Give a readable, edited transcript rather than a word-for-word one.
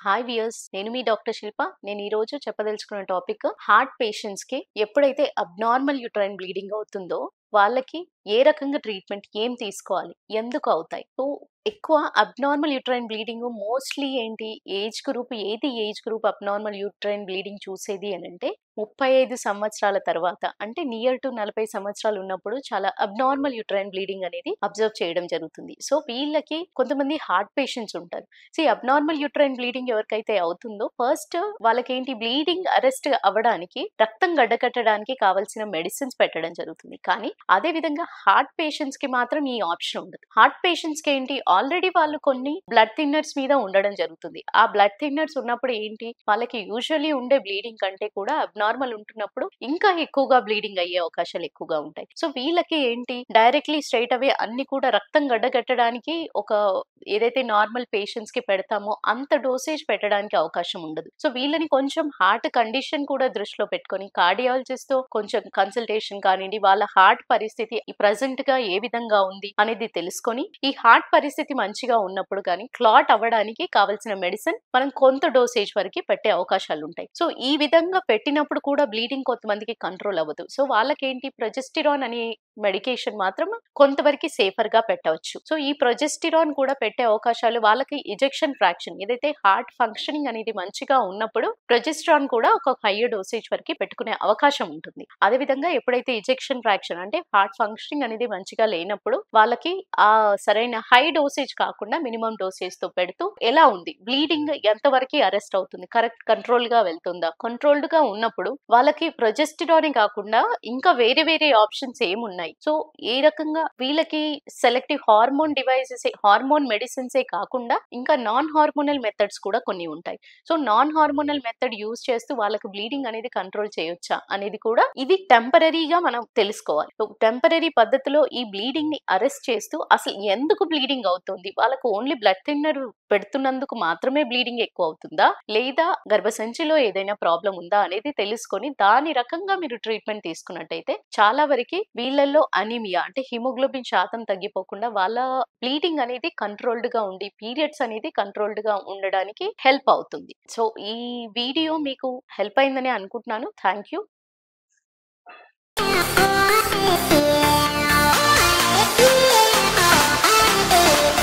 Hi viewers, నేను మీ doctor శిల్ప. నేను ఈ రోజు చెప్పదలుచుకున్న టాపిక్ హార్ట్ పేషెంట్స్ కి ఎప్పుడైతే అబ్నార్మల్ యూట్రైన్ బ్లీడింగ్ అవుతుందో వాళ్ళకి ఏ రకంగా ట్రీట్మెంట్ ఏం తీసుకోవాలి, ఎందుకు అవుతాయి. సో ఎక్కువ అబ్నార్మల్ యూట్రైన్ బ్లీడింగ్ మోస్ట్లీ ఏంటి age group abnormal uterine bleeding చూసేది అని అంటే 35 సంవత్సరాల తర్వాత, అంటే నియర్ టు 40 సంవత్సరాలు ఉన్నప్పుడు చాలా అబ్నార్మల్ యూట్రైన్ బ్లీడింగ్ అనేది అబ్జర్వ్ చేయడం జరుగుతుంది. సో వీళ్ళకి కొంతమంది హార్ట్ పేషెంట్స్ ఉంటారు. అబ్నార్మల్ యూట్రైన్ బ్లీడింగ్ ఎవరికైతే అవుతుందో ఫస్ట్ వాళ్ళకేంటి బ్లీడింగ్ అరెస్ట్ అవ్వడానికి, రక్తం గడ్డకట్టడానికి కావాల్సిన మెడిసిన్స్ పెట్టడం జరుగుతుంది. కానీ అదే విధంగా హార్ట్ పేషెంట్స్ కి మాత్రం ఈ ఆప్షన్ ఉండదు. హార్ట్ పేషెంట్స్ కి ఏంటి, ఆల్రెడీ వాళ్ళు కొన్ని బ్లడ్ థిన్నర్స్ మీద ఉండడం జరుగుతుంది. ఆ బ్లడ్ థిన్నర్స్ ఉన్నప్పుడు ఏంటి, వాళ్ళకి యూజువల్లీ ఉండే బ్లీడింగ్ కంటే కూడా అబ్నార్మల్ ఉంటున్నప్పుడు ఇంకా ఎక్కువగా బ్లీడింగ్ అయ్యే అవకాశాలు ఎక్కువగా ఉంటాయి. సో వీళ్ళకి ఏంటి, డైరెక్ట్లీ స్ట్రైట్ అవే అన్ని కూడా రక్తం గడ్డకట్టడానికి ఒక ఏదైతే నార్మల్ పేషెంట్స్ కి పెడతామో అంత డోసేజ్ పెట్టడానికి అవకాశం ఉండదు. సో వీళ్ళని కొంచెం హార్ట్ కండిషన్ కూడా దృష్టిలో పెట్టుకొని కార్డియాలజిస్ట్ తో కొంచెం కన్సల్టేషన్ కానివ్వండి, వాళ్ళ హార్ట్ పరిస్థితి ప్రెసెంట్ గా ఏ విధంగా ఉంది అనేది తెలుసుకొని, ఈ హార్ట్ పరిస్థితి మంచిగా ఉన్నప్పుడు కానీ క్లాట్ అవ్వడానికి కావాల్సిన మెడిసిన్ మనం కొంత డోసేజ్ వరకు పెట్టే అవకాశాలు ఉంటాయి. సో ఈ విధంగా పెట్టినప్పుడు కూడా బ్లీడింగ్ కొంతమందికి కంట్రోల్ అవ్వదు. సో వాళ్ళకేంటి, ప్రొజెస్టిరాన్ అనే మెడికేషన్ మాత్రం కొంతవరకు సేఫర్ గా పెట్టవచ్చు. సో ఈ ప్రొజెస్టిరాన్ కూడా పెట్టే అవకాశాలు, వాళ్ళకి ఇజెక్షన్ ఫ్రాక్షన్ ఏదైతే హార్ట్ ఫంక్షనింగ్ అనేది మంచిగా ఉన్నప్పుడు ప్రొజెస్టిరాన్ కూడా ఒక హైయర్ డోసేజ్ వరకు పెట్టుకునే అవకాశం ఉంటుంది. అదే విధంగా ఎప్పుడైతే ఇజెక్షన్ ఫ్రాక్షన్ అంటే హార్ట్ ఫంక్షనింగ్ అనేది మంచిగా లేనప్పుడు వాళ్ళకి ఆ సరైన హై డోసేజ్ కాకుండా మినిమం డోసేజ్ తో పెడుతూ ఎలా ఉంది, బ్లీడింగ్ ఎంత వరకు అరెస్ట్ అవుతుంది, కరెక్ట్ కంట్రోల్ గా వెళ్తుందా, కంట్రోల్డ్ గా ఉన్నప్పుడు వాళ్ళకి ప్రొజెస్టిరాన్ కాకుండా ఇంకా వేరే వేరే ఆప్షన్స్ ఏమున్నాయి. సో ఏ రకంగా వీళ్ళకి సెలెక్టివ్ హార్మోన్ డివైసెస్, హార్మోన్ మెడిసిన్సే కాకుండా ఇంకా నాన్ హార్మోనల్ మెథడ్స్ కూడా కొన్ని ఉంటాయి. So non hormonal method use చేస్తూ వాళ్ళకి బ్లీడింగ్ అనేది కంట్రోల్ చేయొచ్చా అనేది కూడా ఇది టెంపరరీగా మనం తెలుసుకోవాలి. టెంపరరీ పద్ధతిలో ఈ బ్లీడింగ్ ని అరెస్ట్ చేస్తూ అసలు ఎందుకు బ్లీడింగ్ అవుతుంది, వాళ్ళకు ఓన్లీ బ్లడ్ థిన్నర్ పెడుతున్నందుకు మాత్రమే బ్లీడింగ్ ఎక్కువ అవుతుందా, లేదా గర్భసంచిలో ఏదైనా ప్రాబ్లం ఉందా అనేది తెలుసుకొని దాని రకంగా మీరు ట్రీట్మెంట్ తీసుకున్నట్టయితే చాలా వరకు వీళ్ళల్లో అనీమియా అంటే హిమోగ్లోబిన్ శాతం తగ్గిపోకుండా వాళ్ళ బ్లీడింగ్ అనేది కంట్రోల్డ్ గా ఉండి పీరియడ్స్ అనేది కంట్రోల్డ్ గా ఉండడానికి హెల్ప్ అవుతుంది. సో ఈ వీడియో మీకు హెల్ప్ అయిందని అనుకుంటున్నాను. Thank you.